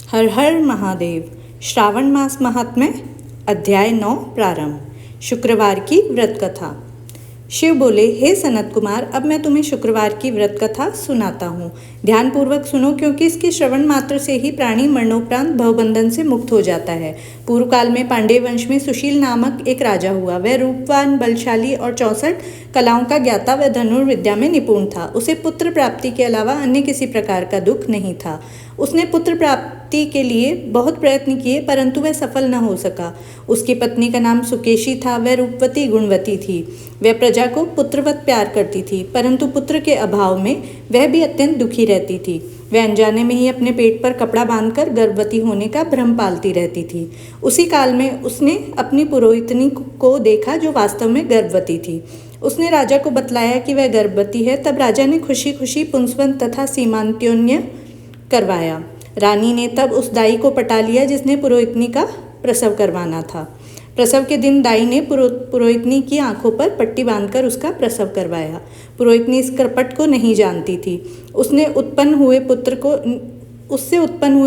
हर हर महादेव। श्रावण मास महात्म्य अध्याय 9 प्रारंभ। शुक्रवार की व्रत कथा। शिव बोले, हे सनत कुमार, अब मैं तुम्हें शुक्रवार की व्रत कथा सुनाता हूँ। ध्यानपूर्वक सुनो, क्योंकि इसके श्रवण मात्र से ही प्राणी मरणोपरांत भवबंधन से मुक्त हो जाता है। पूर्व काल में पांडेय वंश में सुशील नामक एक राजा हुआ। वह रूपवान, बलशाली और 64 कलाओं का ज्ञाता व धनुर्विद्या में निपुण था। उसे पुत्र प्राप्ति के अलावा अन्य किसी प्रकार का दुख नहीं था। उसने पुत्र प्राप्ति के लिए बहुत प्रयत्न किए, परंतु वह सफल न हो सका। उसकी पत्नी का नाम सुकेशी था। वह रूपवती गुणवती थी। वह प्रजा को पुत्रवत प्यार करती थी, परंतु पुत्र के अभाव में वह भी अत्यंत दुखी रहती थी। वह अनजाने में ही अपने पेट पर कपड़ा बांधकर गर्भवती होने का भ्रम पालती रहती थी। उसी काल में उसने अपनी पुरोहितनी को देखा, जो वास्तव में गर्भवती थी। उसने राजा को बतलाया कि वह गर्भवती है। तब राजा ने खुशी खुशी पुंसवन तथा सीमांत्योन्य करवाया। रानी ने तब उस दाई को पटा लिया जिसने पुरोहितनी का प्रसव करवाना था। प्रसव के दिन दाई ने पुरोहितनी की आंखों पर पट्टी बांधकर उसका प्रसव करवाया। पुरोहितनी इस करपट को नहीं जानती थी। उससे उत्पन्न हुए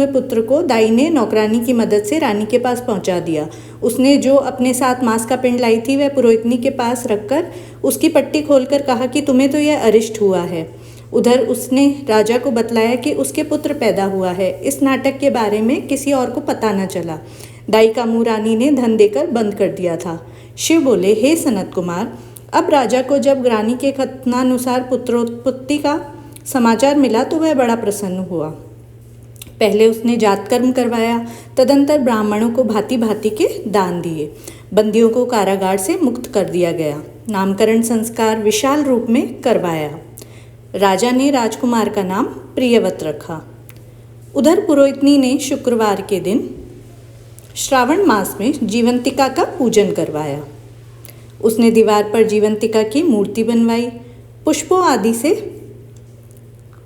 पुत्र को दाई ने नौकरानी की मदद से रानी के पास पहुंचा दिया। उसने जो अपने साथ मांस का पिंड लाई थी, वह पुरोहितनी के पास रखकर उसकी पट्टी खोलकर कहा कि तुम्हें तो यह अरिष्ट हुआ है। उधर उसने राजा को बतलाया कि उसके पुत्र पैदा हुआ है। इस नाटक के बारे में किसी और को पता न चला। दाई का मुंह रानी ने धन देकर बंद कर दिया था। शिव बोले, हे सनत कुमार, अब राजा को जब रानी के कथनानुसार पुत्रोत्पत्ति का समाचार मिला तो वह बड़ा प्रसन्न हुआ। पहले उसने जातकर्म करवाया, तदंतर ब्राह्मणों को भांति भांति के दान दिए। बंदियों को कारागार से मुक्त कर दिया गया। नामकरण संस्कार विशाल रूप में करवाया। राजा ने राजकुमार का नाम प्रियवत रखा। उधर पुरोहितनी ने शुक्रवार के दिन श्रावण मास में जीवंतिका का पूजन करवाया। उसने दीवार पर जीवंतिका की मूर्ति बनवाई, पुष्पों आदि से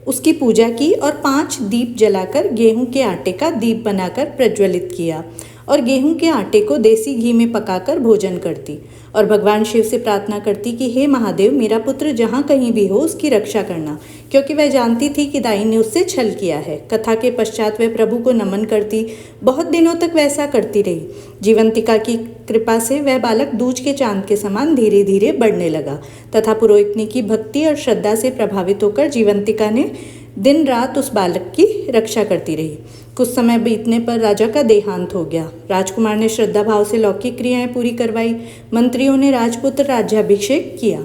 उसकी पूजा की और 5 दीप जलाकर गेहूं के आटे का दीप बनाकर प्रज्वलित किया और गेहूं के आटे को देसी घी में पकाकर भोजन करती और भगवान शिव से प्रार्थना करती कि हे महादेव, मेरा पुत्र जहाँ कहीं भी हो उसकी रक्षा करना, क्योंकि वह जानती थी कि दाई ने उससे छल किया है। कथा के पश्चात वह प्रभु को नमन करती। बहुत दिनों तक वैसा करती रही। जीवंतिका की कृपा से वह बालक दूज के चांद के समान धीरे धीरे बढ़ने लगा तथा पुरोहितनी की भक्ति और श्रद्धा से प्रभावित होकर जीवंतिका ने दिन रात उस बालक की रक्षा करती रही। कुछ समय बीतने पर राजा का देहांत हो गया। राजकुमार ने श्रद्धा भाव से लौकिक क्रियाएं पूरी करवाई। मंत्रियों ने राजपुत्र राज्याभिषेक किया।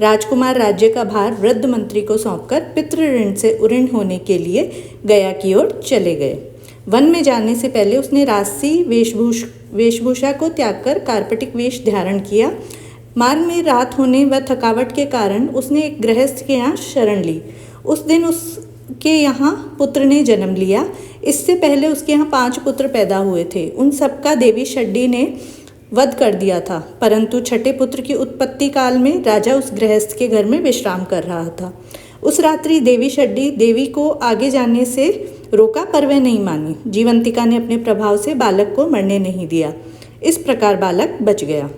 राजकुमार राज्य का भार वृद्ध मंत्री को सौंपकर पितृ ऋण से उऋण होने के लिए गया की ओर चले गए। वन में जाने से पहले उसने राजसी वेशभूषा को त्याग कर कार्पटिक वेश धारण किया। मार्ग में रात होने व थकावट के कारण उसने एक गृहस्थ के यहाँ शरण ली। उस दिन उसके यहाँ पुत्र ने जन्म लिया। इससे पहले उसके यहाँ 5 पुत्र पैदा हुए थे। उन सबका देवी षड्डी ने वध कर दिया था, परंतु छठे पुत्र की उत्पत्ति काल में राजा उस गृहस्थ के घर में विश्राम कर रहा था। उस रात्रि देवी षड्डी देवी को आगे जाने से रोका, पर वह नहीं मानी। जीवंतिका ने अपने प्रभाव से बालक को मरने नहीं दिया। इस प्रकार बालक बच गया।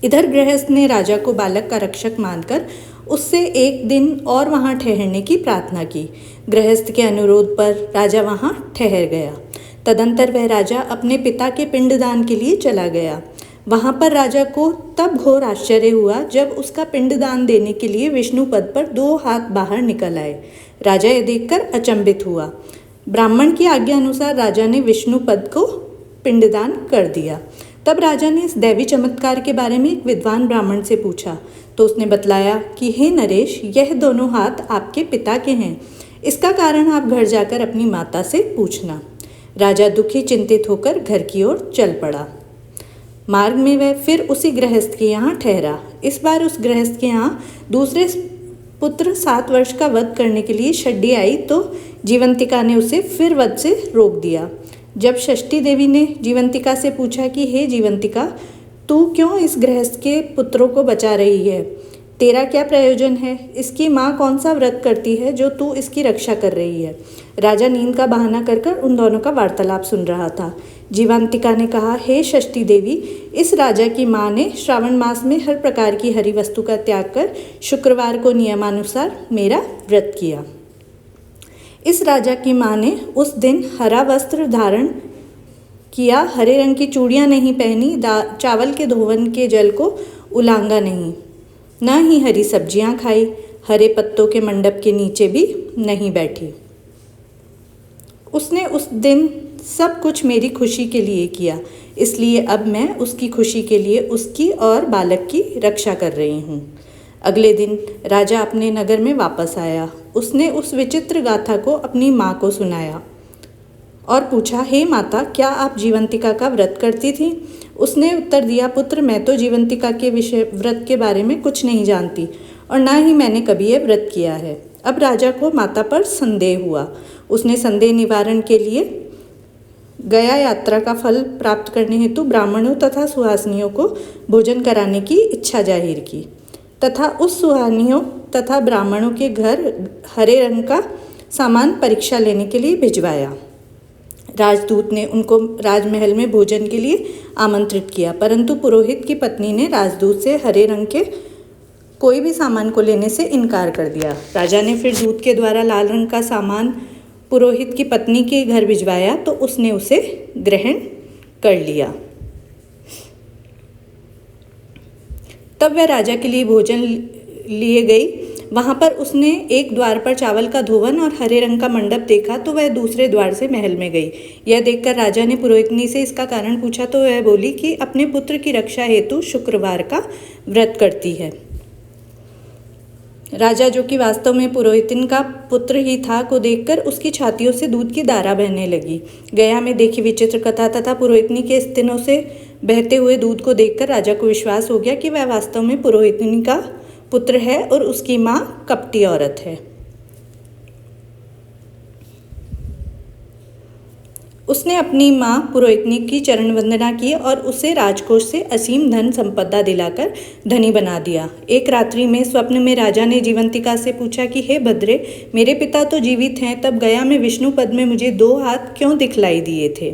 इधर गृहस्थ ने राजा को बालक का रक्षक मानकर उससे एक दिन और वहाँ ठहरने की प्रार्थना की। गृहस्थ के अनुरोध पर राजा वहाँ ठहर गया। तदंतर वह राजा अपने पिता के पिंडदान के लिए चला गया। वहाँ पर राजा को तब घोर आश्चर्य हुआ जब उसका पिंडदान देने के लिए विष्णु पद पर 2 हाथ बाहर निकल आए। राजा यह देखकर अचंभित हुआ। ब्राह्मण की आज्ञा अनुसार राजा ने विष्णु पद को पिंडदान कर दिया। तब राजा ने इस दैवी चमत्कार के बारे में एक विद्वान ब्राह्मण से पूछा, तो उसने बतलाया कि हे नरेश, यह दोनों हाथ आपके पिता के हैं। इसका कारण आप घर जाकर अपनी माता से पूछना। राजा दुखी चिंतित होकर घर की ओर चल पड़ा। मार्ग में वह फिर उसी गृहस्थ के यहाँ ठहरा। इस बार उस गृहस्थ के यहाँ दूसरे पुत्र 7 वर्ष का वध करने के लिए षड्डी आई, तो जीवंतिका ने उसे फिर वध से रोक दिया। जब षष्ठी देवी ने जीवंतिका से पूछा कि हे जीवंतिका, तू क्यों इस गृहस्थ के पुत्रों को बचा रही है? तेरा क्या प्रयोजन है? इसकी माँ कौन सा व्रत करती है जो तू इसकी रक्षा कर रही है? राजा नींद का बहाना कर उन दोनों का वार्तालाप सुन रहा था। जीवंतिका ने कहा, हे षष्ठी देवी, इस राजा की माँ ने श्रावण मास में हर प्रकार की हरी वस्तु का त्याग कर शुक्रवार को नियमानुसार मेरा व्रत किया। इस राजा की माँ ने उस दिन हरा वस्त्र धारण किया, हरे रंग की चूड़ियाँ नहीं पहनी, चावल के धोवन के जल को उलांगा नहीं, न ही हरी सब्जियाँ खाई, हरे पत्तों के मंडप के नीचे भी नहीं बैठी। उसने उस दिन सब कुछ मेरी खुशी के लिए किया, इसलिए अब मैं उसकी खुशी के लिए उसकी और बालक की रक्षा कर रही हूँ। अगले दिन राजा अपने नगर में वापस आया। उसने उस विचित्र गाथा को अपनी माँ को सुनाया और पूछा, हे माता, क्या आप जीवंतिका का व्रत करती थी? उसने उत्तर दिया, पुत्र, मैं तो जीवंतिका के व्रत के बारे में कुछ नहीं जानती और ना ही मैंने कभी यह व्रत किया है। अब राजा को माता पर संदेह हुआ। उसने संदेह निवारण के लिए गया यात्रा का फल प्राप्त करने हेतु ब्राह्मणों तथा सुहासिनियों को भोजन कराने की इच्छा जाहिर की तथा उस सुहासिनियों तथा ब्राह्मणों के घर हरे रंग का सामान परीक्षा लेने के लिए भिजवाया। राजदूत ने उनको राजमहल में भोजन के लिए आमंत्रित किया, परंतु पुरोहित की पत्नी ने राजदूत से हरे रंग के कोई भी सामान को लेने से इनकार कर दिया। राजा ने फिर दूत के द्वारा लाल रंग का सामान पुरोहित की पत्नी के घर भिजवाया तो उसने उसे ग्रहण कर लिया। तब वह राजा के लिए भोजन लिए गई। वहाँ पर उसने एक द्वार पर चावल का धोवन और हरे रंग का मंडप देखा तो वह दूसरे द्वार से महल में गई। यह देखकर राजा ने पुरोहितनी से इसका कारण पूछा तो वह बोली कि अपने पुत्र की रक्षा हेतु शुक्रवार का व्रत करती है। राजा, जो कि वास्तव में पुरोहितिन का पुत्र ही था, को देखकर उसकी छातियों से दूध की धारा बहने लगी। गया में देखी विचित्र कथा तथा पुरोहितनी के स्तनों से बहते हुए दूध को देखकर राजा को विश्वास हो गया कि वह वास्तव में पुरोहितनी का पुत्र है और उसकी माँ कपटी औरत है। उसने अपनी माँ पुरोहितनी की चरण वंदना की और उसे राजकोष से असीम धन संपदा दिलाकर धनी बना दिया। एक रात्रि में स्वप्न में राजा ने जीवंतिका से पूछा कि हे भद्रे, मेरे पिता तो जीवित हैं, तब गया में विष्णु पद में मुझे 2 हाथ क्यों दिखलाई दिए थे?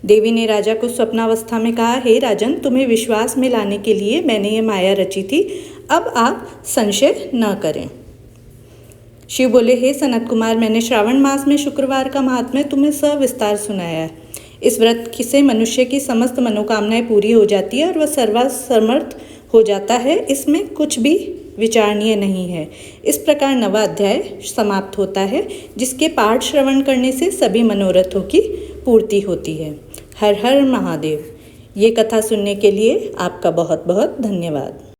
देवी ने राजा को स्वप्नावस्था में कहा, हे राजन, तुम्हें विश्वास में लाने के लिए मैंने ये माया रची थी, अब आप संशय न करें। शिव बोले, हे सनत कुमार, मैंने श्रावण मास में शुक्रवार का महात्म्य तुम्हें सविस्तार सुनाया है। इस व्रत से मनुष्य की समस्त मनोकामनाएं पूरी हो जाती है और वह सर्वसमर्थ हो जाता है। इसमें कुछ भी विचारणीय नहीं है। इस प्रकार 9वां अध्याय समाप्त होता है, जिसके पाठ श्रवण करने से सभी मनोरथों की पूर्ति होती है। हर हर महादेव। ये कथा सुनने के लिए आपका बहुत बहुत धन्यवाद।